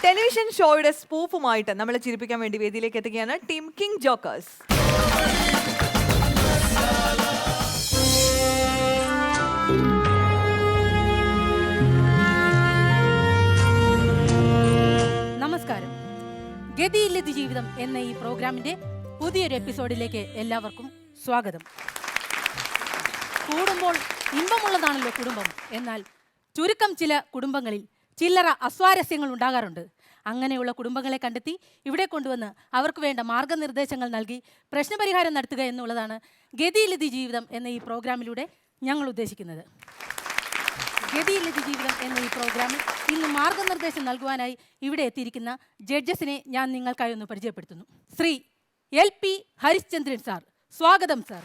Television ഷോയുടെ സ്പൂഫുമായിട്ട് നമ്മളെ ചിരിപ്പിക്കാൻ വേണ്ടി വേദിയിലേക്ക് എത്തുകയാണ് ടീം കിങ് ജോക്കേഴ്സ്. നമസ്കാരം. ഗതിയില്ലത് ജീവിതം എന്ന ഈ പ്രോഗ്രാമിന്റെ പുതിയൊരു എപ്പിസോഡിലേക്ക് എല്ലാവർക്കും സ്വാഗതം. കൂടുമ്പോൾ ഇമ്പമുള്ളതാണല്ലോ കുടുംബം. എന്നാൽ ചുരുക്കം ചില കുടുംബങ്ങളിൽ ചില്ലറ അസ്വാരസ്യങ്ങൾ ഉണ്ടാകാറുണ്ട്. അങ്ങനെയുള്ള കുടുംബങ്ങളെ കണ്ടെത്തി ഇവിടെ കൊണ്ടുവന്ന് അവർക്ക് വേണ്ട മാർഗനിർദ്ദേശങ്ങൾ നൽകി പ്രശ്നപരിഹാരം നടത്തുക എന്നുള്ളതാണ് ഗതിയില്ലത് ജീവിതം എന്ന ഈ പ്രോഗ്രാമിലൂടെ ഞങ്ങൾ ഉദ്ദേശിക്കുന്നത്. ഗതിയില്ലത് ജീവിതം എന്ന ഈ പ്രോഗ്രാമിൽ ഇന്ന് മാർഗനിർദ്ദേശം നൽകുവാനായി ഇവിടെ എത്തിയിരിക്കുന്ന ജഡ്ജസിനെ ഞാൻ നിങ്ങൾക്കായി ഒന്ന് പരിചയപ്പെടുത്തുന്നു. ശ്രീ LP ഹരിശ്ചന്ദ്രൻ സാർ, സ്വാഗതം സാർ.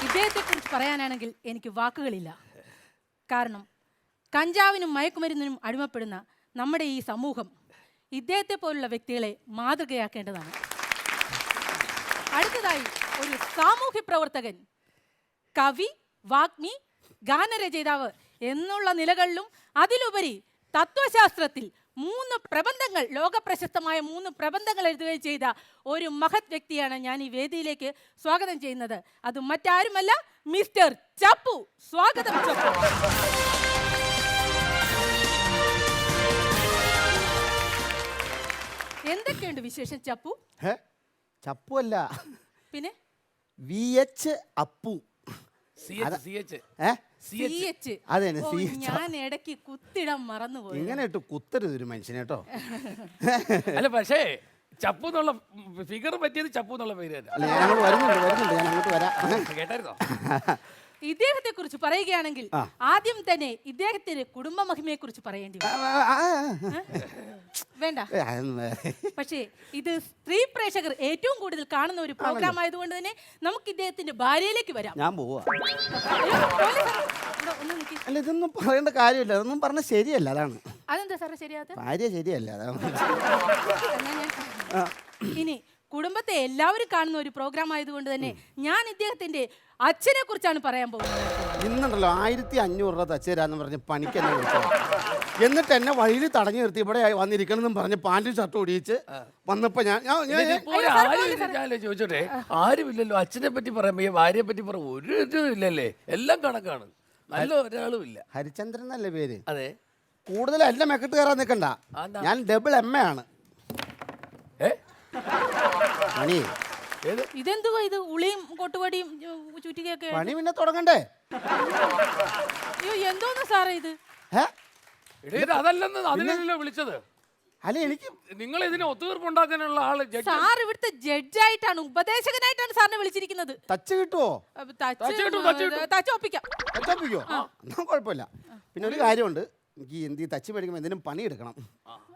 ഇദ്ദേഹത്തെക്കുറിച്ച് പറയാനാണെങ്കിൽ എനിക്ക് വാക്കുകളില്ല. കാരണം കഞ്ചാവിനും മയക്കുമരുന്നിനും അടിമപ്പെടുന്ന നമ്മുടെ ഈ സമൂഹം ഇദ്ദേഹത്തെ പോലുള്ള വ്യക്തികളെ മാതൃകയാക്കേണ്ടതാണ്. അടുത്തതായി ഒരു സാമൂഹ്യ പ്രവർത്തകൻ, കവി, വാഗ്മി, ഗാനരചയിതാവ് എന്നുള്ള നിലകളിലും അതിലുപരി തത്വശാസ്ത്രത്തിൽ 3 പ്രബന്ധങ്ങൾ, ലോകപ്രശസ്തമായ 3 പ്രബന്ധങ്ങൾ എഴുതുകയും ചെയ്ത ഒരു മഹത് വ്യക്തിയാണ് ഞാൻ ഈ വേദിയിലേക്ക് സ്വാഗതം ചെയ്യുന്നത്. അത് മറ്റാരുമല്ല, മിസ്റ്റർ ചപ്പു. സ്വാഗതം ചപ്പു. എന്തൊക്കെയുണ്ട് വിശേഷം ചപ്പു? ചപ്പു അല്ല, പിന്നെ VH അപ്പു. ഞാൻ ഇടയ്ക്ക് കുത്തിടാൻ മറന്നുപോയി. ഇങ്ങനെ ഇട്ട് കുത്തരുത് ഒരു മനുഷ്യനെ കേട്ടോ. അല്ല, പക്ഷേ ചപ്പു എന്നുള്ള ഫിഗർ പറ്റിയത് ചപ്പു എന്നുള്ള പേര് അല്ല, ഞാൻ അങ്ങോട്ട് വരാം. കേട്ടായിരുന്നോ? ഇദ്ദേഹത്തെ കുറിച്ച് പറയുകയാണെങ്കിൽ ആദ്യം തന്നെ ഇദ്ദേഹത്തിന്റെ കുടുംബ മഹിമയെ കുറിച്ച് പറയേണ്ടി വേണ്ട. പക്ഷേ ഇത് സ്ത്രീ പ്രേക്ഷകർ ഏറ്റവും കൂടുതൽ കാണുന്ന ഒരു പ്രോഗ്രാം ആയതുകൊണ്ട് തന്നെ നമുക്ക് ഇദ്ദേഹത്തിന്റെ ഭാര്യയിലേക്ക് വരാം. ഞാൻ പോവാ. അല്ല, ഇതൊന്നും പറയേണ്ട കാര്യമില്ല. അതൊന്നും പറഞ്ഞ ശരിയല്ല. അതാണ്. അതെന്താ സാറേ ശരിയാത്ത? ഭാര്യ ശരിയല്ല, അതാണ്. ഇനി കുടുംബത്തെ എല്ലാവരും കാണുന്ന ഒരു പ്രോഗ്രാം ആയതുകൊണ്ട് തന്നെ ഞാൻ ഇദ്ദേഹത്തിന്റെ അച്ഛനെ കുറിച്ചാണ് പറയാൻ പോകുന്നത്. ഇന്നുണ്ടല്ലോ 1500 രൂപ തച്ചേരാന്ന് പറഞ്ഞ് പണിക്ക് എന്നെ വിളിച്ചത്. എന്നിട്ട് എന്നെ വഴിയിൽ തടഞ്ഞു നിർത്തി ഇവിടെ വന്നിരിക്കണമെന്നും പറഞ്ഞ് പാൻറ്റും ഷർട്ടും ഒടിയിച്ച് വന്നപ്പോ ഞാൻ ചോദിച്ചോട്ടെ, ആരുമില്ലല്ലോ അച്ഛനെ പറ്റി പറയാൻ, ഭാര്യയെ പറ്റി പറയാൻ ഒരു ഇതും ഇല്ലല്ലേ? എല്ലാം കണക്കാണ്. നല്ല ഒരാളും ഇല്ല. ഹരിചന്ദ്രൻ എന്നല്ലേ പേര്? അതെ. കൂടുതൽ എല്ലാം മെക്കിട്ട് കയറാൻ നിൽക്കണ്ട. ഞാൻ ഡബിൾ MA ആണ്. പണി ഇതെന്തുവാ ഇത്? ഉളിയും കൊട്ടുപടിയും ചുറ്റികയൊക്കെ പണി പിന്നെ തുടങ്ങണ്ടേ? അയ്യോ, എന്തോന്ന് സാറേ ഇത്? അതല്ലെന്ന് അതിനല്ലോ വിളിച്ചത്. അല്ല, എനിക്ക് നിങ്ങൾ ഇതിനെ ഒത്തുതീർപ്പുണ്ടാക്കാനുള്ള ആള് സാർ ഇവിടുത്തെ ജഡ്ജായിട്ടാണ്, ഉപദേശകനായിട്ടാണ് സാറിനെ വിളിച്ചിരിക്കുന്നത്. ടച്ച് കിട്ടുവോ? തച്ചൊപ്പിക്കാം. കുഴപ്പമില്ല. പിന്നെ ഒരു കാര്യമുണ്ട്, എനിക്ക് തച്ച് പഠിക്കുമ്പോൾ എന്തെങ്കിലും പണി എടുക്കണം.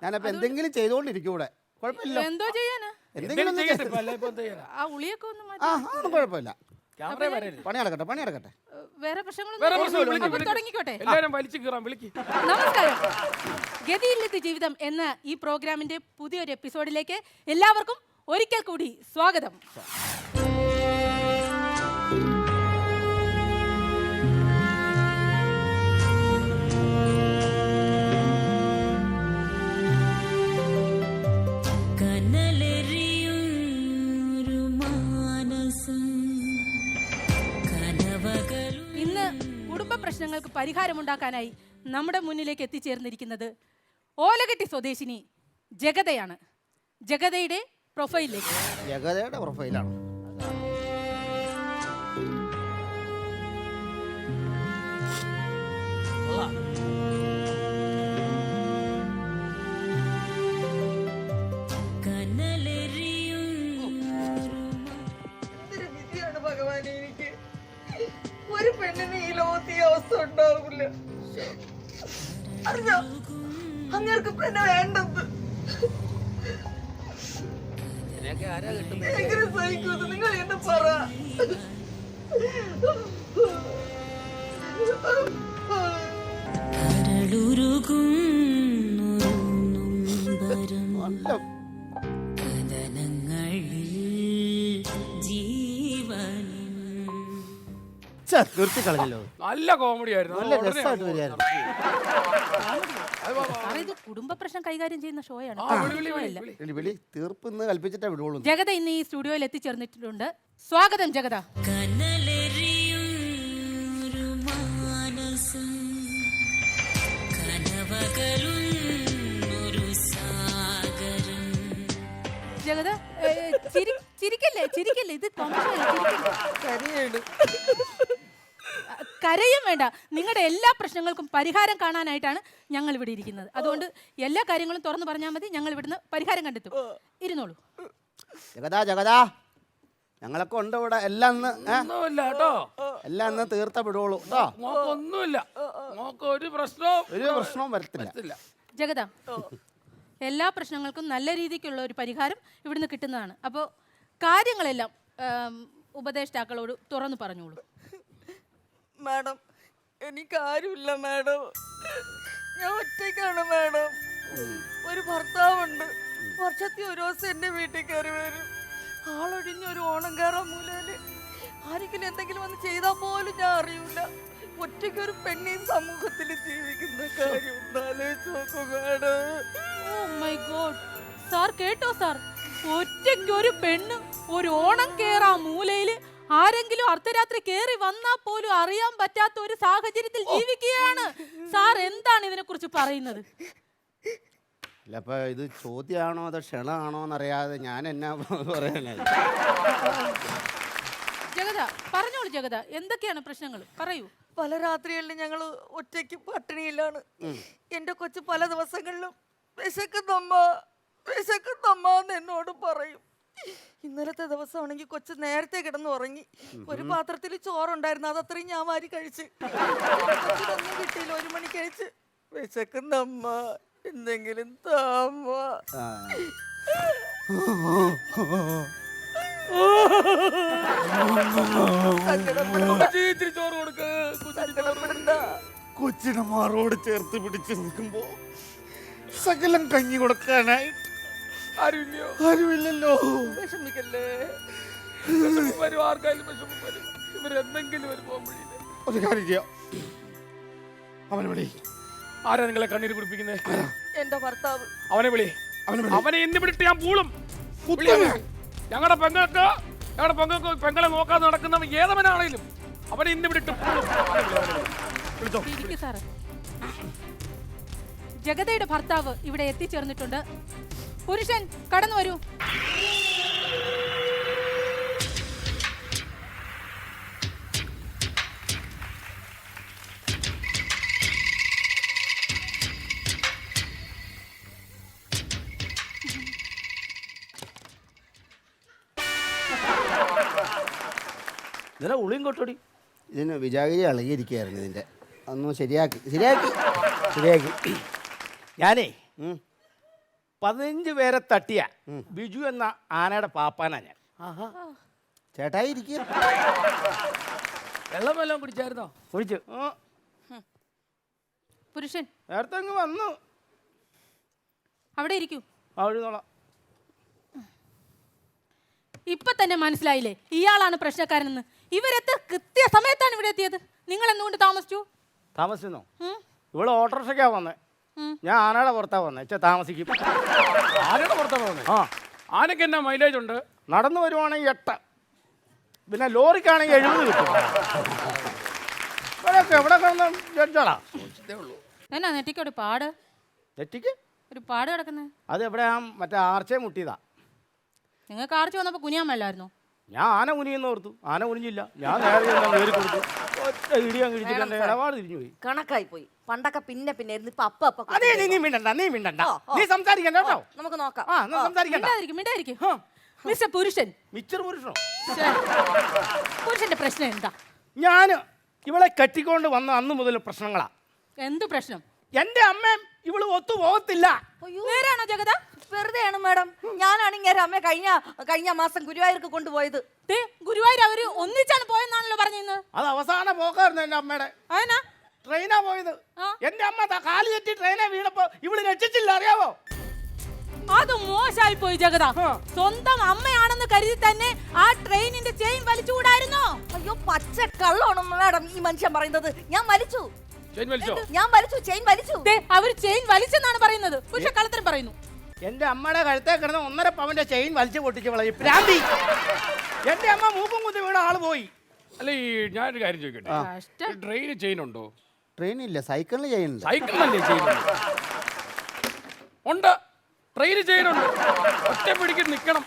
ഞാനപ്പോ എന്തെങ്കിലും ചെയ്തോണ്ടിരിക്കും ഇവിടെ. കുഴപ്പമില്ല. എന്തോ ചെയ്യാനാ? എന്തെങ്കിലും ആ ഉളിയൊക്കെ ഒന്ന് ഒന്നും കുഴപ്പമില്ല. പണി നടക്കട്ടെ. വേറെ പ്രശ്നങ്ങളൊന്നും തുടങ്ങിക്കോട്ടെ. നമസ്കാരം. ഗതിയില്ലത് ജീവിതം എന്ന ഈ പ്രോഗ്രാമിന്റെ പുതിയൊരു എപ്പിസോഡിലേക്ക് എല്ലാവർക്കും ഒരിക്കൽ കൂടി സ്വാഗതം. പ്രശ്നങ്ങൾക്ക് പരിഹാരമുണ്ടാക്കാനായി നമ്മുടെ മുന്നിലേക്ക് എത്തിച്ചേർന്നിരിക്കുന്നത് ഓലകെട്ടി സ്വദേശിനി ജഗതയാണ്. ജഗതയുടെ പ്രൊഫൈലിലേക്ക്. ജഗതയുടെ പ്രൊഫൈലാണ്. ഒരു പെണ്ണിന് ഈ ലോകത്ത് ഈ അവസ്ഥ ഉണ്ടാവില്ല. അറിഞ്ഞോ, അങ്ങേർക്ക് പെണ്ണ് വേണ്ടത്. എങ്ങനെ സഹിക്കുന്നത്? നിങ്ങൾ എന്ന് പറ. നിർത്തി കളഞ്ഞല്ലോ. നല്ല കോമഡി ആയിരുന്നു. നല്ല രസമായിട്ട് വരികയായിരുന്നു. സാറേ ഇത് കുടുംബ പ്രശ്നം കൈകാര്യം ചെയ്യുന്ന ഷോയാണ്. വിളി തീർപ്പ് ഇന്ന് കൽപ്പിച്ചിട്ടേ വിടുള്ളൂ. ജഗത ഇന്ന് ഈ സ്റ്റുഡിയോയിൽ എത്തിച്ചേർന്നിട്ടുണ്ട്. സ്വാഗതം ജഗത. ജഗത ചിരിക്കല്ലേ ചിരിക്കല്ലേ, ഇത് കരയും വേണ്ട. നിങ്ങളുടെ എല്ലാ പ്രശ്നങ്ങൾക്കും പരിഹാരം കാണാനായിട്ടാണ് ഞങ്ങൾ ഇവിടെ ഇരിക്കുന്നത്. അതുകൊണ്ട് എല്ലാ കാര്യങ്ങളും തുറന്നു പറഞ്ഞാൽ മതി, ഞങ്ങൾ ഇവിടുന്ന് പരിഹാരം കണ്ടെത്തും. ഇരുന്നോളൂ. ജഗതാ ജഗതാ, ഞങ്ങളൊക്കെ ഉണ്ട് ഇവിടെ. എല്ലാം ഒന്നുമില്ല കേട്ടോ, എല്ലാം ഇന്ന് തീർത്ത വിടുള്ളൂ കേട്ടോ. ഒന്നുമില്ല, ഒരു പ്രശ്നവും വരത്തില്ല. ജഗത, എല്ലാ പ്രശ്നങ്ങൾക്കും നല്ല രീതിക്കുള്ള ഒരു പരിഹാരം ഇവിടുന്ന് കിട്ടുന്നതാണ്. അപ്പോൾ കാര്യങ്ങളെല്ലാം ഉപദേഷ്ടാക്കളോട് തുറന്നു പറഞ്ഞോളൂ. മാഡം, എനിക്കാരുമില്ല മാഡം. ഞാൻ ഒറ്റയ്ക്കാണ് മാഡം. ഒരു ഭർത്താവുണ്ട്. വർഷത്തിൽ ഒരു ദിവസം എന്റെ വീട്ടിൽ കയറി വരും. ആളൊഴിഞ്ഞൊരു ഓണം കയറാൻ മൂലയില് ആരെങ്കിലും എന്തെങ്കിലും വന്ന് ചെയ്താൽ പോലും ഞാൻ അറിയില്ല. ഒറ്റയ്ക്കൊരു പെണ്ണീ സമൂഹത്തിൽ ജീവിക്കുന്ന കാര്യം madam. Oh my god, sir കേട്ടോ സാർ? ഒറ്റയ്ക്കൊരു പെണ്ണ് ഒരു ഓണം കേറാ മൂലയില് ആരെങ്കിലും അർദ്ധരാത്രി കേറി വന്നാ പോലും അറിയാൻ പറ്റാത്ത ഒരു സാഹചര്യത്തിൽ ജീവിക്കുകയാണ്. സാർ എന്താണ് ഇതിനെ കുറിച്ച് പറയുന്നത്? അല്ല, അപ്പൊ ഇത് ചോദ്യമാണോ അതോ ക്ഷണമാണോ എന്നറിയാതെ ഞാൻ എന്നാ പറയാനായി. ജഗത പറഞ്ഞോളൂ. ജഗത, എന്തൊക്കെയാണ് പ്രശ്നങ്ങൾ പറയൂ. പല രാത്രികളിലും ഞങ്ങൾ ഒറ്റയ്ക്ക് പട്ടിണിയിലാണ്. എന്റെ കൊച്ചു പല ദിവസങ്ങളിലും വിശക്കുന്നമ്മ എന്ന് എന്നോട് പറയും. ഇന്നലത്തെ ദിവസമാണെങ്കിൽ കൊച്ചു നേരത്തെ കിടന്ന് ഉറങ്ങി. ഒരു പാത്രത്തിൽ ചോറുണ്ടായിരുന്നു, അതത്രയും ഞാൻ വാരി കഴിച്ച്. കൊച്ചിനൊന്നും കിട്ടിയില്ല. 1 മണി കഴിച്ച് വിശക്കുന്നമ്മ എന്തെങ്കിലും താമ്മ. കൊച്ചിനെ മാറോട് ചേർത്ത് പിടിച്ച് നിൽക്കുമ്പോ സകലം കഞ്ഞി കൊടുക്കാനായിട്ട് ആരുമില്ലല്ലോ. വിഷമിക്കല്ലേ, ഒരു കാര്യം ചെയ്യാം, അവനെ വിളി. ആരാ നിങ്ങളെ കണ്ണീര് കുടിപ്പിക്കുന്നത്? എന്റെ ഭർത്താവ്. അവനെ വിളി. അവനെ എന്ന് വിളിട്ട് ഞാൻ പൂളും. ഞങ്ങളുടെ പെങ്ങളെ നോക്കാൻ നടക്കുന്നവൻ ഏതവനാണേലും അവനെ ഇന്ന് വിളിട്ട് ഇരിക്കൂ സാറ്. ജഗതയുടെ ഭർത്താവ് ഇവിടെ എത്തിച്ചേർന്നിട്ടുണ്ട്. പുരുഷൻ കടന്നു വരൂ. ഇതിനെ ഉളിയും കൊട്ടോടി. ഇതിന് വിജാഗിരി ഇളകിയിരിക്കുകയായിരുന്നു. ഇതിൻ്റെ ഒന്നും ശരിയാക്കി. ഞാനേ 15 പേരെ തട്ടിയ ബിജു എന്ന ആനയുടെ പാപ്പാനാ ഞാൻ. ചേട്ടായി ഇരിക്കുക. വെള്ളം വല്ലതും കുടിച്ചായിരുന്നോ? കുടിച്ചു. പുരുഷൻ നേരത്തെ അങ്ങ് വന്നു. അവിടെ ഇരിക്കൂ. അവിടുന്നോളാം. ഇപ്പൊ തന്നെ മനസ്സിലായില്ലേ ഇയാളാണ് പ്രശ്നക്കാരനെന്ന്? ഇവരെത്ത കൃത്യസമയത്താണ് ഇവിടെ എത്തിയത്. നിങ്ങൾ എന്തുകൊണ്ട് താമസിച്ചു? താമസിക്കുന്നോ? ഇവിടെ ഓട്ടോറിക്ഷയ്ക്കാ വന്നേ. ഞാൻ ആനയുടെ പുറത്താ വന്നേ. താമസിക്കും. ആനയുടെ പുറത്താ വന്നേ? ആ, ആനക്ക് എന്നാ മൈലേജ് ഉണ്ട്? നടന്നു വരുവാണെങ്കിൽ 8, പിന്നെ ലോറിക്കാണെങ്കിൽ 70 കിട്ടും. ഇവരൊക്കെ എവിടെ കിടന്ന് ജഡ്ജാടാ? എന്നാ നെറ്റിക്കൊരു പാട്? നെറ്റിക്ക് ഒരു പാട് കിടക്കുന്നത്? അത് എവിടെയാ? മറ്റേ ആർച്ചേ മുട്ടിയതാ. നിങ്ങൾക്ക് ആർച്ച് വന്നപ്പോ കുനിയാമല്ലായിരുന്നോ? ഞാൻ ആന കുനിയെന്ന് ഓർത്തു. ആന കുനിഞ്ഞില്ല. ഞാൻ നേരെ കയറി കൊടുത്തു. ഒറ്റ ഇടിയാൻ കിഴിച്ചിട്ട് എൻ്റെ ഇടപാട് തിരിഞ്ഞു പോയി. കണക്കായി പോയി. പണ്ടൊക്കെ പിന്നെ ഇരുന്ന് അതേ നീ മിണ്ടണ്ട. നീ സംസാരിക്കണ്ട കേട്ടോ. നമുക്ക് നോക്കാം. സംസാരിക്കണ്ട. മിണ്ടായിരിക്കും. മിസ്റ്റർ പുരുഷൻ. മിച്ചർ പുരുഷനോ? പുരുഷന്റെ പ്രശ്നം എന്താ? ഞാൻ ഇവളെ കെട്ടിക്കൊണ്ട് വന്ന അന്ന് മുതൽ പ്രശ്നങ്ങളാ. എന്ത് പ്രശ്നം? എന്റെ അമ്മയും ഇവള് ഒത്തു പോകത്തില്ല. നേരാണോ ജഗത? വെറുതെയാണ് മാഡം. ഞാനാണെങ്കിൽ അമ്മ കഴിഞ്ഞ മാസം ഗുരുവായൂർക്ക് കൊണ്ടുപോയത്. ഗുരുവായൂർ അവര് ഒന്നിച്ചാണ് പോയെന്നാണല്ലോ പറഞ്ഞത്. അത് അവസാന പോക്കായിരുന്നു എന്റെ അമ്മയുടെ. അതിനാ ട്രെയിനാ പോയത്. എന്റെ അമ്മ കാല് തെറ്റി ട്രെയിനെ വീണപ്പോ ഇവള് രക്ഷിച്ചില്ല, അറിയാവോ? അത് മോശമായി പോയി ജഗത. സ്വന്തം അമ്മയാണെന്ന് കരുതി തന്നെ ആ ട്രെയിനിന്റെ ചെയിൻ വലിച്ചുകൂടായിരുന്നോ? അയ്യോ പച്ച കള്ളമാണ് മാഡം ഈ മനുഷ്യൻ പറയുന്നത്. ഞാൻ വലിച്ചു, ചെയിൻ വലിച്ചോ? ഞാൻ വലിച്ചു, ചെയിൻ വലിച്ചു. ദേ, അവര് ചെയിൻ വലിച്ചെന്നാണ് പറയുന്നത്. പക്ഷെ കള്ളത്തരം പറയുന്നു. എന്റെ അമ്മയുടെ കഴുത്തേ കിടന്ന് 1.5 പവന്റെ ചെയിൻ വലിച്ചു പൊട്ടിച്ച് കളയും പ്രാന്തി. എന്റെ അമ്മ മൂക്കും കുത്തി വീണ ആള് പോയി. അല്ല ഈ ഞാനൊരു കാര്യം ചോദിക്കട്ടെ, ട്രെയിന് ചെയിൻ ഉണ്ടോ? ട്രെയിനില്ല, സൈക്കിളിന് ചെയ്യുന്നുണ്ട്. സൈക്കിളിനല്ലേ ചെയിൻ ഉണ്ട്, ട്രെയിന് ചെയിനുണ്ട്. ഒറ്റ പിടിക്ക് നിൽക്കണം,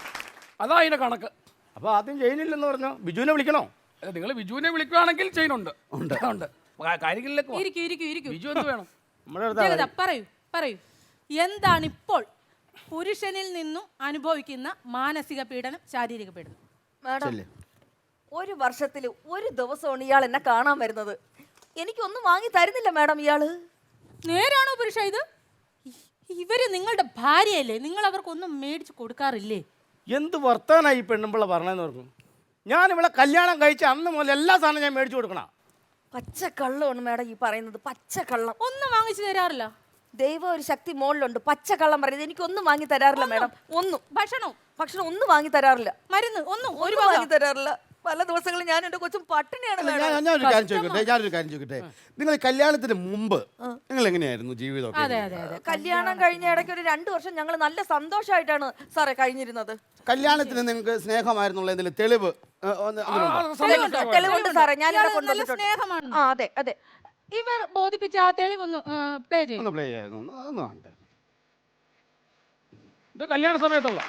അതാ അതിന്റെ കണക്ക്. അപ്പൊ ആദ്യം ചെയിനില്ലെന്ന് പറഞ്ഞു, ബിജുവിനെ വിളിക്കണോ? അല്ല നിങ്ങൾ ബിജുവിനെ വിളിക്കുകയാണെങ്കിൽ ചെയിൻ ഉണ്ട്. ഉണ്ട് കാര്യങ്ങളിലേക്ക് വാ. ഇരിക്കൂ ഇരിക്കൂ ഇരിക്കൂ. ബിജു എന്ത് വേണം? നമ്മുടെ അടുത്ത് ജഗത പറയൂ പറയൂ, എന്താണ് ഇപ്പോൾ പുരുഷനിൽ നിന്നും അനുഭവിക്കുന്ന മാനസിക പീഡനം, ശാരീരിക പീഡനം? മാഡം, ഒരു വർഷത്തിൽ ഒരു ദിവസമാണ് ഇയാൾ എന്നെ കാണാൻ വരുന്നത്. എനിക്കൊന്നും വാങ്ങി തരുന്നില്ല മാഡം ഇയാള്. നേരാണോ പുരുഷ ഇത്? ഇവര് നിങ്ങളുടെ ഭാര്യയല്ലേ? നിങ്ങൾ അവർക്കൊന്നും മേടിച്ചു കൊടുക്കാറില്ലേ? എന്ത് വർത്താനായി ഈ പെണ്ണുമ്പിള്ള പറഞ്ഞതെന്ന് പറഞ്ഞു. ഞാൻ ഇവിടെ കല്യാണം കഴിച്ച അന്ന് മുതൽ എല്ലാ സാധനവും ഞാൻ മേടിച്ചു കൊടുക്കണം. പച്ചക്കള്ളമാണ് മാഡം ഈ പറയുന്നത്, പച്ചക്കള്ളം. ഒന്നും വാങ്ങിച്ചു തരാറില്ല. ദൈവം ഒരു ശക്തി മോളിലുണ്ട്. പച്ചക്കള്ളം പറയുന്നത് എനിക്കൊന്നും വാങ്ങി തരാറില്ല മാഡം. ഒന്നും ഭക്ഷണം ഒന്നും വാങ്ങി തരാറില്ല. മരുന്ന് ഒന്നും ഒരു ഒരു വാങ്ങി തരാറില്ല. പല ദിവസങ്ങളിൽ ഞാൻ എന്റെ കൊച്ചും പട്ടിണിയാണ് മാഡം. ഞാനൊരു കാര്യം ചോദിക്കട്ടെ, നിങ്ങൾ കല്യാണത്തിന് മുമ്പ് നിങ്ങൾ എങ്ങനെയായിരുന്നു ജീവിതം? കല്യാണം കഴിഞ്ഞ ഇടയ്ക്ക് ഒരു 2 വർഷം ഞങ്ങൾ നല്ല സന്തോഷമായിട്ടാണ് സാറേ കഴിഞ്ഞിരുന്നത്. കല്യാണത്തിന് നിങ്ങൾക്ക് സ്നേഹമായിരുന്നുള്ള എന്തെങ്കിലും തെളിവ്? തെളിവുണ്ട് സാറേ, ഞാൻ ഇവിടെ കൊണ്ടുവന്നിട്ടുണ്ട്. സ്നേഹമാണ്. ആ അതെ അതെ. ഇവർ ബോധിപ്പിച്ച ആ തെളിവൊന്ന് പ്ലേ ചെയ്യും. ഒന്ന് പ്ലേ ചെയ്യായിരുന്നു, അതൊന്നും വേണ്ട. ഇത് കല്യാണ സമയത്തുള്ള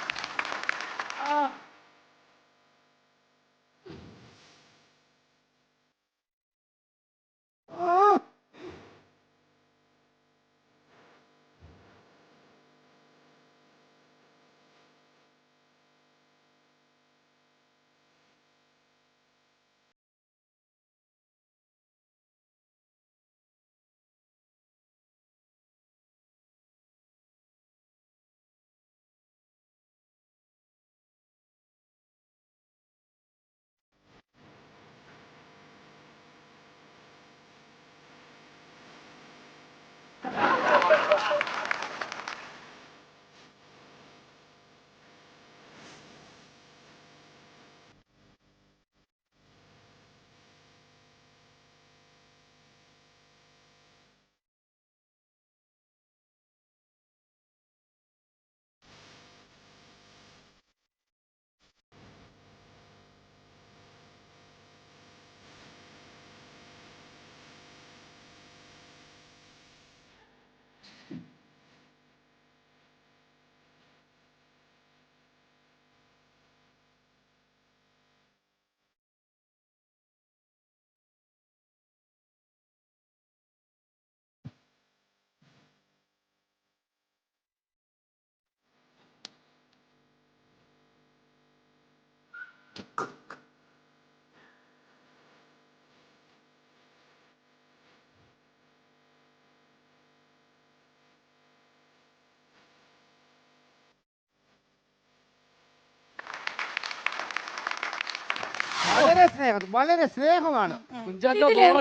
വളരെ സ്നേഹമാണ്.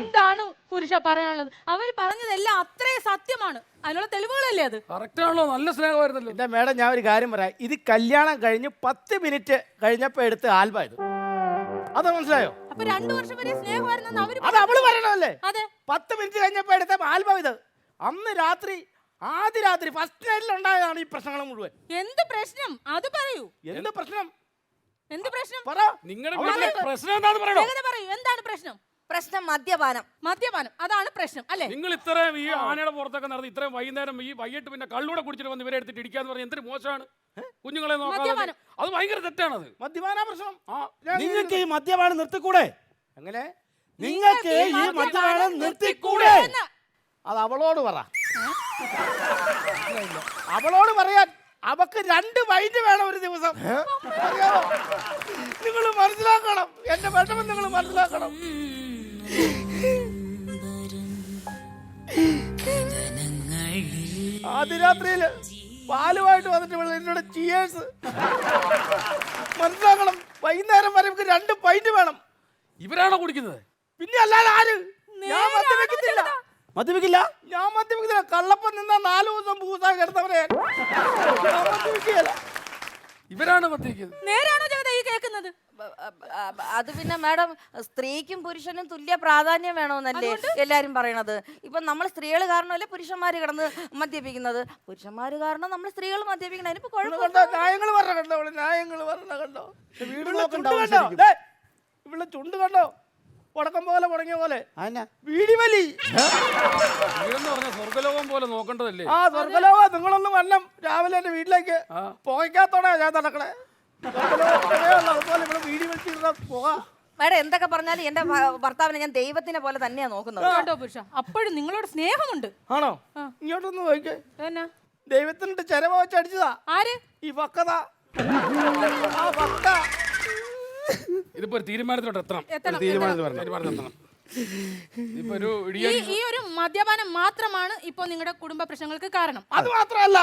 എന്താണ് പുരുഷ പറയാനുള്ളത്? അവര് പറഞ്ഞതെല്ലാം അത്രയും സത്യമാണ്. അതിനുള്ള തെളിവുകളല്ലേ അത്? കറക്റ്റ് ആണല്ലോ, നല്ല സ്നേഹമായിരുന്നല്ലോ. എന്റെ മേഡം, ഞാൻ ഒരു കാര്യം പറയാം. ഇത് കല്യാണം കഴിഞ്ഞ് 10 മിനിറ്റ് കഴിഞ്ഞപ്പോ എടുത്ത് ആൽബം ഇത്. അത് മനസ്സിലായോ? അപ്പൊ 2 വർഷം വരെ സ്നേഹമായിരുന്നു അവര്. അത് അവള് പറയണല്ലേ? അതെ, 10 മിനിറ്റ് കഴിഞ്ഞപ്പോ എടുത്ത ആൽബം ഇത്. അന്ന് രാത്രി ആദ്യ രാത്രി ഫസ്റ്റ് നൈറ്റിൽ ഉണ്ടായതാണ് ഈ പ്രശ്നങ്ങൾ മുഴുവൻ. എന്ത് പ്രശ്നം അത് പറയൂ. എന്ത് പ്രശ്നം? എന്ത് പ്രശ്നം? പറ. നിങ്ങളുടെ വീട്ടിലെ പ്രശ്നം എന്താണെന്ന് പറയണോ? എങ്ങനെ പറയൂ, എന്താണ് പ്രശ്നം? പ്രശ്നം മദ്യപാനം. മദ്യപാനം, അതാണ് പ്രശ്നം അല്ലേ? നിങ്ങൾ ഇത്രയും ഈ ആനയുടെ പുറത്തൊക്കെ നടത്തി ഇത്രയും വൈകുന്നേരം ഈ വൈകിട്ട് പിന്നെ കള്ളൂടെ കുടിച്ചിട്ട് വന്ന് ഇവരെ എടുത്തിട്ട് ഇടിക്കാന്ന് പറഞ്ഞാൽ എന്തൊരു മോശമാണ്. കുഞ്ഞുങ്ങളെ നോക്കാൻ അത് ഭയങ്കര തെറ്റാണത്. മദ്യപാന പ്രശ്നം. നിങ്ങൾക്ക് ഈ മദ്യപാനം നിർത്തിക്കൂടെ? എങ്ങനെ നിങ്ങൾക്ക് ഈ മദ്യപാനം നിർത്തിക്കൂടെ? അത് അവളോട് പറ. അവളോട് പറയാൻ. അവക്ക് 2 വൈൻഡ് വേണം ഒരു ദിവസം. നിങ്ങൾ മനസ്സിലാക്കണം, എന്റെ വിഷമം നിങ്ങൾ മനസ്സിലാക്കണം. ആദ്യ രാത്രിയില് പാലുമായിട്ട് വന്നിട്ട് എന്നോട് ചിയേഴ്സ്. മനസ്സിലാക്കണം, വൈകുന്നേരം വരെ നമുക്ക് 2 പൈന്റ് വേണം. ഇവരാണോ കുടിക്കുന്നത്? പിന്നെ അല്ലാതെ ആര്? ഞാൻ മദ്യപിക്കത്തില്ല. മദ്യപിക്കില്ല? ഞാൻ മദ്യപിക്കില്ല. കള്ളപ്പം നിന്നാ 4 ദിവസം പൂസാ കിടന്നവരെ ഞാൻ മദ്യപിക്കുകയില്ല. ഇവരാണ് മദ്യപിക്കുന്നത്. നേരാണോ ജഗത ഈ കേൾക്കുന്നത്? അത് പിന്നെ മാഡം സ്ത്രീക്കും പുരുഷനും തുല്യ പ്രാധാന്യം വേണമെന്നല്ലേ എല്ലാരും പറയണത്. ഇപ്പൊ നമ്മൾ സ്ത്രീകൾ കാരണമല്ലേ പുരുഷന്മാര് കിടന്ന് മദ്യപിക്കുന്നത്, പുരുഷന്മാര് കാരണം നമ്മൾ സ്ത്രീകൾ മദ്യപിക്കണം. അതിനിപ്പോ കണ്ടോ ന്യായങ്ങൾ പറഞ്ഞ കണ്ടോ അവള് ന്യായങ്ങൾ പറഞ്ഞ കണ്ടോ? വീട് ഇവളുടെ ചുണ്ട് നോക്കണ്ടാവും കണ്ടോ? ശരിക്കും. ദേ, ഇവളുടെ ചുണ്ട് കണ്ടോ? ഉടക്കം പോലെ മുടങ്ങിയ പോലെ അതന്നെ. വീടി വലി. വീടെന്ന് പറഞ്ഞ സ്വർഗലോകം പോലെ നോക്കേണ്ടതല്ലേ? ആ സ്വർഗലോക നിങ്ങളൊന്ന് വരണം രാവിലെ എന്റെ വീട്ടിലേക്ക്. പുകയ്ക്കാത്തോടെ ഞാൻ നടക്കണേ. അതുപോലെ ഇവിടെ വീടി വെച്ചിരുന്ന പുക. മാഡം എന്തൊക്കെ പറഞ്ഞാലും എന്റെ ഭർത്താവിനെ ഞാൻ ദൈവത്തിനെ പോലെ തന്നെയാ നോക്കുന്നത്. കണ്ടോ പുരുഷ, അപ്പോഴും നിങ്ങളോട് സ്നേഹമുണ്ട്. ആണോ? ഇങ്ങോട്ടൊന്ന് പോയിക്കേ. എന്നാ ദൈവത്തിന്റെ ചെലവ് വെച്ച് അടിച്ചതാ ആര്? ഈ പക്കതാ. ആ പക്ക. ഇതിപ്പോ ഒരു തീരുമാനത്തിലോട്ട് എത്തണം. തീരുമാനത്തിലെത്തണം. ഇപ്പൊ ഒരു ഈ ഒരു മദ്യപാനം മാത്രമാണ് ഇപ്പൊ നിങ്ങളുടെ കുടുംബ പ്രശ്നങ്ങൾക്ക് കാരണം. അത് മാത്രമല്ല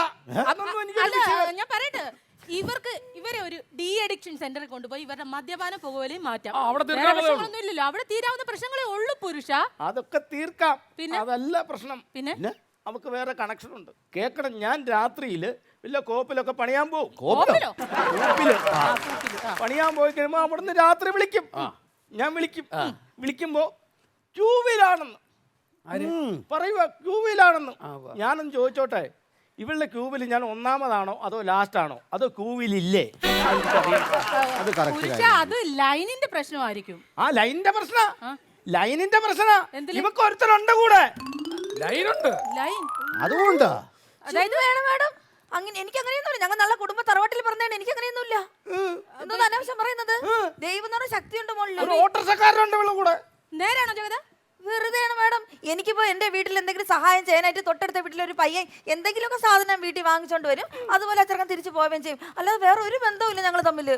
അതൊന്നും എനിക്ക് അല്ല, ഞാൻ പറയട്ടെ, ഇവരെ ഒരു ഡി അഡിക്ഷൻ സെന്ററിൽ കൊണ്ടുപോയി ഇവരുടെ മദ്യപാന പുകവലിയും മാറ്റാം. അവിടെ വേറെ തീർക്കാവുന്നതേ ഉള്ളൂ. പ്രശ്നങ്ങളൊന്നും ഇല്ലല്ലോ, അവിടെ തീരാവുന്ന പ്രശ്നങ്ങളേ ഉള്ളൂ പുരുഷ. അതൊക്കെ തീർക്കാം. പിന്നെ? അതല്ല പ്രശ്നം. പിന്നെ നമുക്ക് വേറെ കണക്ഷൻ ഉണ്ട്. കേക്കണം, ഞാൻ രാത്രിയില് വല്ല കോപ്പിലൊക്കെ പണിയാൻ പോകും. കോപ്പിലോ? കോപ്പില് പണിയാൻ പോയി കഴിയുമ്പോ അവിടുന്ന് രാത്രി വിളിക്കും. ഞാൻ വിളിക്കുമ്പോ ക്യൂവിലാണെന്ന് പറയുക. ക്യൂവിലാണെന്ന് ഞാനൊന്ന് ചോദിച്ചോട്ടെ, ഇവളുടെ ക്യൂവിൽ ഞാൻ ഒന്നാമതാണോ അതോ ലാസ്റ്റ് ആണോ അതോ ക്യൂവിലില്ലേ? അത് കറക്റ്റ് പുരുഷ, അത് ലൈനിന്റെ പ്രശ്നമായിരിക്കും. ആ ലൈനിന്റെ പ്രശ്ന ലൈനിന്റെ പ്രശ്ന എന്തില്? ഇവക്ക് ഒരുത്തരുണ്ട് കൂടെ. ലൈനുണ്ട്. ലൈൻ അതുകൊണ്ടാ. അതായത് വേണം മാഡം, അങ്ങനെ എനിക്ക് അങ്ങനെയൊന്നുമില്ല. ഞങ്ങൾ നല്ല കുടുംബ തറവാട്ടിൽ പറഞ്ഞാണ്. എനിക്ക് അങ്ങനെയൊന്നുമില്ല. എന്തോന്ന് അനാവശ്യം പറയുന്നത്? ദൈവം എന്ന് പറഞ്ഞ ശക്തിയുണ്ട് മോളിൽ. ഒരു ഓട്ടോറിക്ഷക്കാരനുണ്ട് ഇവളുടെ കൂടെ. നേരാണോ ജഗത? വെറുതെയാണ് മാഡം. എനിക്കിപ്പോ എന്റെ വീട്ടിൽ എന്തെങ്കിലും സഹായം ചെയ്യാനായിട്ട് തൊട്ടടുത്ത വീട്ടിലൊരു പയ്യൻ എന്തെങ്കിലുമൊക്കെ സാധനം വീട്ടിൽ വാങ്ങിച്ചോണ്ട് വരും. അതുപോലെ അച്ചടക്കം തിരിച്ചു പോവുകയും ചെയ്യും. അല്ലാതെ വേറെ ഒരു ബന്ധവുമില്ല ഞങ്ങൾ തമ്മിൽ.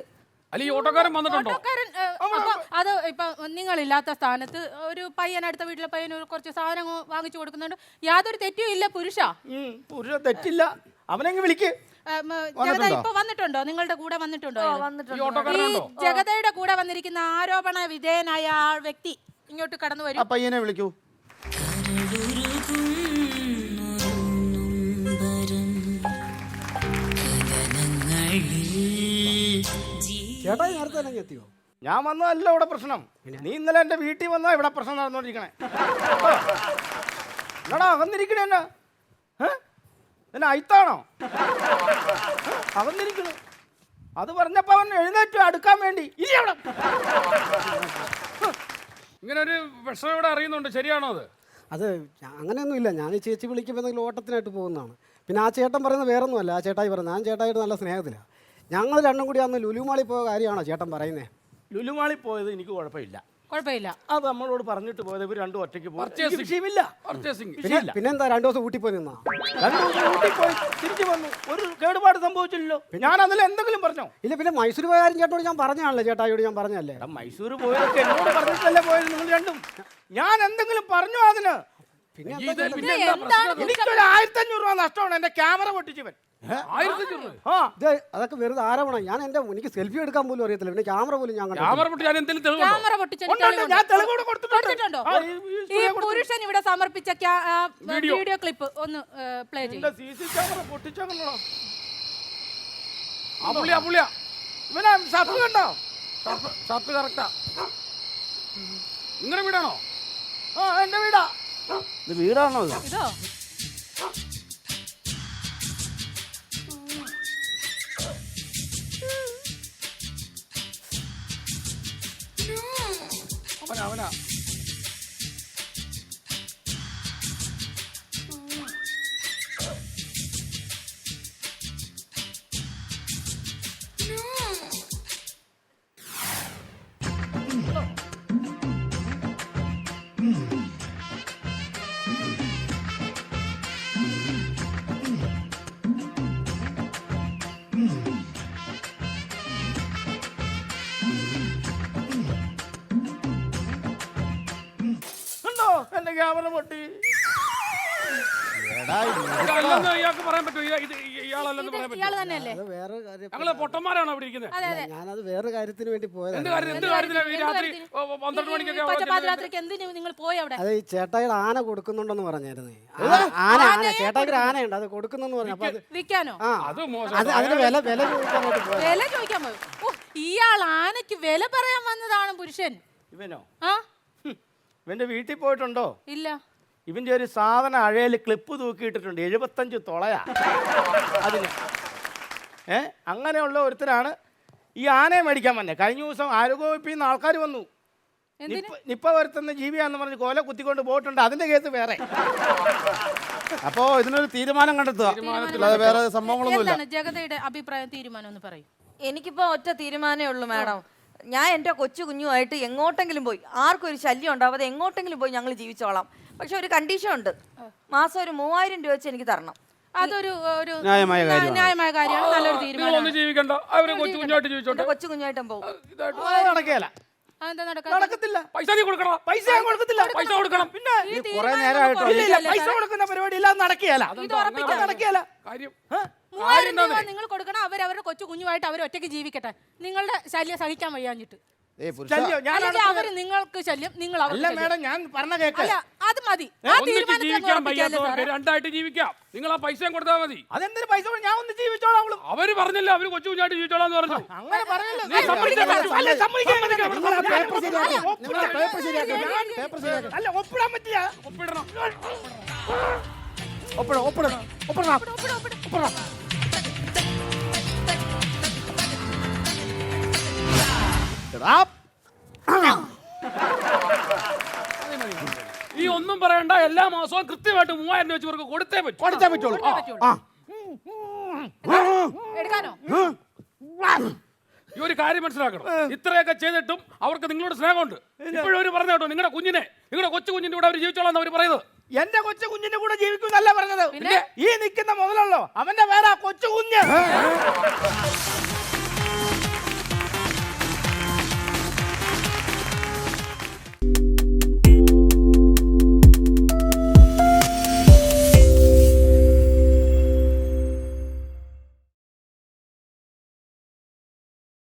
അല്ല, ഈ ഓട്ടോക്കാരൻ വന്നിട്ടുണ്ടോ? ഓട്ടോക്കാരൻ, അപ്പൊ അത് ഇപ്പൊ നിങ്ങളില്ലാത്ത സ്ഥാനത്ത് ഒരു പയ്യൻ, അടുത്ത വീട്ടിലെ പയ്യൻ കുറച്ച് സാധനം വാങ്ങിച്ചു കൊടുക്കുന്നുണ്ട്. യാതൊരു തെറ്റും ഇല്ല പുരുഷ. പുരുഷ തെറ്റില്ല. അവനെങ്ങ് വിളിക്ക്. ജഗത ഇപ്പൊ വന്നിട്ടുണ്ടോ? നിങ്ങളുടെ കൂടെ വന്നിട്ടുണ്ടോ? ഈ ഓട്ടോക്കാരനുണ്ടോ? ജഗതയുടെ കൂടെ വന്നിരിക്കുന്ന ആരോപണ വിധേയനായ ആ വ്യക്തി ഇങ്ങോട്ട് കടന്നു ആ വരും. പയ്യനെ വിളിക്കൂ. ചേട്ടാ നേരത്തെ തന്നെ എത്തിയോ? ഞാൻ വന്നതല്ല ഇവിടെ പ്രശ്നം. നീ ഇന്നലെ എന്റെ വീട്ടിൽ വന്നാ ഇവിടെ പ്രശ്നം നടന്നോണ്ടിരിക്കണേ. എന്നാടാ അകന്നിരിക്കണേ? എന്നാ എന്നെ അയിത്താണോ അകന്നിരിക്കണു? അത് പറഞ്ഞപ്പോ അവൻ എഴുന്നേറ്റ് അടുക്കാൻ വേണ്ടി. ഇനി അവിടെ ഇങ്ങനെ ഒരു വിഷയം ഇവിടെ അറിയുന്നുണ്ട്, ശരിയാണോ അത്? അത് അങ്ങനെയൊന്നുമില്ല. ഞാൻ ഈ ചേച്ചി വിളിക്കുമ്പോൾ എന്തെങ്കിലും ഓട്ടത്തിനായിട്ട് പോകുന്നതാണ്. പിന്നെ ആ ചേട്ടൻ പറയുന്നത് വേറൊന്നുമല്ല. ആ ചേട്ടായി പറയുന്നത്, ഞാൻ ചേട്ടായിട്ട് നല്ല സ്നേഹത്തിലാണ്. ഞങ്ങൾ രണ്ടും കൂടി അന്ന് ലുലുമാളി പോയ കാര്യമാണോ ചേട്ടൻ പറയുന്നത്? ലുലുമാളി പോയത് എനിക്ക് കുഴപ്പമില്ല. കുഴപ്പമില്ല. അത് നമ്മളോട് പറഞ്ഞിട്ട് പോയത് ഇവർ രണ്ടും ഒറ്റയ്ക്ക് പോയി. Purchasing. വിഷയമില്ല. പർച്ചേസിംഗ്. പിന്നെന്താ 2 ദിവസം ഊട്ടി പോയി നിന്നാ? 2 ദിവസം ഊട്ടി പോയി തിരിച്ചു വന്നു. ഒരു കേടുപാട് സംഭവിച്ചില്ലല്ലോ. ഞാൻ അതിൽ എന്തെങ്കിലും പറഞ്ഞോ? ഇല്ല, പിന്നെ മൈസൂർ പോയ കാര്യം ചേട്ടനോട് ഞാൻ പറഞ്ഞാണല്ലോ. ചേട്ടായിയോട് ഞാൻ പറഞ്ഞല്ലേ. എടാ, മൈസൂർ പോയതൊക്കെ എന്നോട് പറഞ്ഞിട്ടല്ലേ പോയത് നിങ്ങൾ രണ്ടും? ഞാൻ എന്തെങ്കിലും പറഞ്ഞോ അതിന്? പിന്നെ ഇത് പിന്നെ എന്താ പ്രശ്നം? എനിക്കൊരു 1500 രൂപ നഷ്ടമാണ്. എന്റെ ക്യാമറ പൊട്ടിച്ചവൻ. 1500. ആ ഇത് അതൊക്കെ വെറുതെ ആരോപണം. ഞാൻ എനിക്ക് സെൽഫി എടുക്കാൻ പോലും അറിയത്തില്ല. പിന്നെ ക്യാമറ പോലും ഞാൻ കണ്ടിട്ടില്ല. ക്യാമറ പൊട്ടി ഞാൻ എന്തെങ്കിലും തെളിവുണ്ടോ? ക്യാമറ പൊട്ടിച്ചതിന് ഉണ്ട്, ഉണ്ട്. ഞാൻ തെളിവോട് കൊടുത്തിട്ടുണ്ട്. കൊടുത്തിട്ടുണ്ടോ? ആ, ഈ പുരുഷൻ ഇവിടെ സമർപ്പിച്ച വീഡിയോ ക്ലിപ്പ് ഒന്ന് പ്ലേ ചെയ്യും. എന്റെ CC ക്യാമറ പൊട്ടിച്ചോ? ആ പുള്ളിയാ. ഇവനെ ഷർട്ട് കണ്ടോ? Shirt correct. നിങ്ങളുടെ വീടാണോ? ആ, എന്റെ വീടാ. ഇത് വീടാണോ ഇത്? ഇതോ? അവനാ. കണ്ടോ എന്റെ ക്യാമറ പൊട്ടി? എടാ, ഇതല്ലെന്ന് ഇയാൾക്ക് പറയാൻ പറ്റുമോ? ഇയാളല്ലെന്ന് പറയാൻ ഇയാൾ പറ്റും. തന്നെയല്ലേ? അത് വേറെ കാര്യം. ഞങ്ങള് പൊട്ടന്മാരാണ് അവിടെ ഇരിക്കുന്നത്. അതെ അതെ. ഞാനത് വേറെ കാര്യത്തിന് വേണ്ടി എന്ത് പോയതാണ്. കാര്യം എന്ത് കാര്യത്തിലാ ഈ രാത്രി 12 മണിക്കൊക്കെ പച്ചപാതിരാത്രിക്ക് എന്തിനു നിങ്ങൾ പോയി അവിടെ? അത് ഈ ചേട്ടായിയുടെ ആന കൊടുക്കുന്നുണ്ടെന്ന് പറഞ്ഞായിരുന്നേ. ആന ചേട്ടായിക്ക് ഒരു ആനയുണ്ട്, അത് കൊടുക്കുന്നെന്ന് പറഞ്ഞു. അപ്പൊ അത് വിൽക്കാനോ? ആ അത് മോശം. അതിന് വില ചോദിക്കാനായിട്ട് പോയത്. വില ചോദിക്കാൻ പോയി. ഓ, ഇയാൾ ആനയ്ക്ക് വില പറയാൻ വന്നതാണ് പുരുഷൻ. ഇവനോ? ആ ഇവന്റെ വീട്ടിൽ പോയിട്ടുണ്ടോ? ഇല്ല. ഇവന്റെ ഒരു സാധന അഴയിൽ ക്ലിപ്പ് തൂക്കിയിട്ടിട്ടുണ്ട്, 75 തുളയാ അതിന്. അങ്ങനെയുള്ള ഒരുത്തരാണ് ഈ ആനയെ മേടിക്കാൻ വന്നത്. കഴിഞ്ഞ ദിവസം ആരോഗ്യവകുപ്പിൽ നിന്ന് ആൾക്കാർ വന്നു. നിപ്പ വരുത്തുന്ന ജീവിയാന്ന് പറഞ്ഞ് കോല കുത്തിക്കൊണ്ട് പോയിട്ടുണ്ട്. അതിന്റെ കേസ് വേറെ. അപ്പോ ഇതിനൊരു തീരുമാനം കണ്ടെത്തുക. അല്ലാതെ വേറെ സംഭവങ്ങളൊന്നുമില്ല. എന്താണ് ജഗതയുടെ അഭിപ്രായം, തീരുമാനം ഒന്ന് പറയും. എനിക്കിപ്പോ ഒറ്റ തീരുമാനമേ ഉള്ളൂ മാഡം. ഞാൻ എൻ്റെ കൊച്ചു കുഞ്ഞുമായിട്ട് എങ്ങോട്ടെങ്കിലും പോയി, ആർക്കും ഒരു ശല്യം ഉണ്ടാവാതെ എങ്ങോട്ടെങ്കിലും പോയി ഞങ്ങൾ ജീവിച്ചോളാം. പക്ഷെ ഒരു കണ്ടീഷൻ ഉണ്ട്, മാസം ഒരു 3000 രൂപ വെച്ച് എനിക്ക് തരണം. അതൊരു ന്യായമായ കാര്യമാണ്. ന്യായമായ കാര്യമാണ്. നല്ലൊരു നിങ്ങളൊന്നും തീരുമാനമാണ്. ജീവിക്കണ്ട, അവര് കൊച്ചു കുഞ്ഞായിട്ട് ജീവിച്ചോട്ടെ. എൻ്റെ കൊച്ചു കുഞ്ഞുമായിട്ടും പോകും. അത് നടക്കുകയില്ല. അതെന്താ നടക്കത്തില്ല. പൈസ നീ കൊടുക്കണം. പൈസ ഞാൻ കൊടുക്കത്തില്ല. പൈസ കൊടുക്കണം. പിന്നെ ഈ കുറെ തീരുമാനം നേരമായിട്ടോ ഒന്ന് ഇല്ല, കൊടുക്കില്ല പൈസ സാർ. കൊടുക്കുന്ന പരിപാടി ഇല്ല. അത് നടക്കുകയില്ല. ഇത് ഉറപ്പിക്കാം. നടക്കുകയില്ല. കാര്യം 3000 രൂപ നിങ്ങൾ കൊടുക്കണം. അവരവരുടെ കൊച്ചു കുഞ്ഞുമായിട്ട് അവർ ഒറ്റയ്ക്ക് ജീവിക്കട്ടെ. നിങ്ങളുടെ ശല്യം സഹിക്കാൻ വയ്യാഞ്ഞിട്ട്. ശല്യം ഞാനാണ് അല്ലെങ്കിൽ അവര് നിങ്ങൾക്ക് ശല്യം, നിങ്ങൾ അല്ല അവർക്ക് മേഡം, ഞാൻ പറഞ്ഞ കേക്ക്. അല്ല, അത് മതി. ആ ഒന്നിച്ച് തീരുമാനത്തിൽ അങ്ങ് ജീവിക്കാൻ ഉറപ്പിക്കാമല്ലേ വയ്യാത്തവർക്ക് സാറേ? രണ്ടായിട്ട് ജീവിക്കാം. നിങ്ങൾ ആ പൈസ കൊടുത്താൽ മതി. അതെന്തിന് പൈസ കൊടുത്ത് ഞാൻ ഒന്ന് ജീവിച്ചോളാം. അവള് അവര് പറഞ്ഞില്ല അവര് കൊച്ചു കുഞ്ഞായിട്ട് ജീവിച്ചോളാന്ന് പറഞ്ഞു. അങ്ങനെ പറയല്ലോ. നീ സമ്മതിക്കാൻ പറ്റുമോ? അല്ല, സമ്മതിക്കാൻ പറ്റില്ല. പേപ്പർ ശരിയാക്കി. ഒപ്പിടാൻ പേപ്പർ ശരിയാക്കി. പേപ്പർ ശരിയാക്കി. അല്ല, ഒപ്പിടാൻ പറ്റില്ല. ഒപ്പിടണം. ഒപ്പിടണം. എടാ, ഈ ഒന്നും പറയണ്ട, എല്ലാ മാസവും കൃത്യമായിട്ട് 3000 രൂപ വെച്ച് ഇവർക്ക് കൊടുത്തേ പറ്റും. കൊടുത്തേ പറ്റുള്ളൂ. ആ. എടുക്കാനോ? ഈ ഒരു കാര്യം മനസ്സിലാക്കണം. ഇത്രയൊക്കെ ചെയ്തിട്ടും അവർക്ക് നിങ്ങളോട് സ്നേഹമുണ്ട്. ഇപ്പോഴും അവര് പറഞ്ഞു കേട്ടോ, നിങ്ങളുടെ കൊച്ചു കുഞ്ഞിന്റെ കൂടെ അവർ ജീവിച്ചോളാം അവർ പറയുന്നത്. എന്റെ കൊച്ചു കുഞ്ഞിന്റെ കൂടെ ജീവിക്കുന്നല്ല പറഞ്ഞത്. ഈ നിൽക്കുന്ന മുതലല്ലോ അവന്റെ പേരാ കൊച്ചു കുഞ്ഞ്.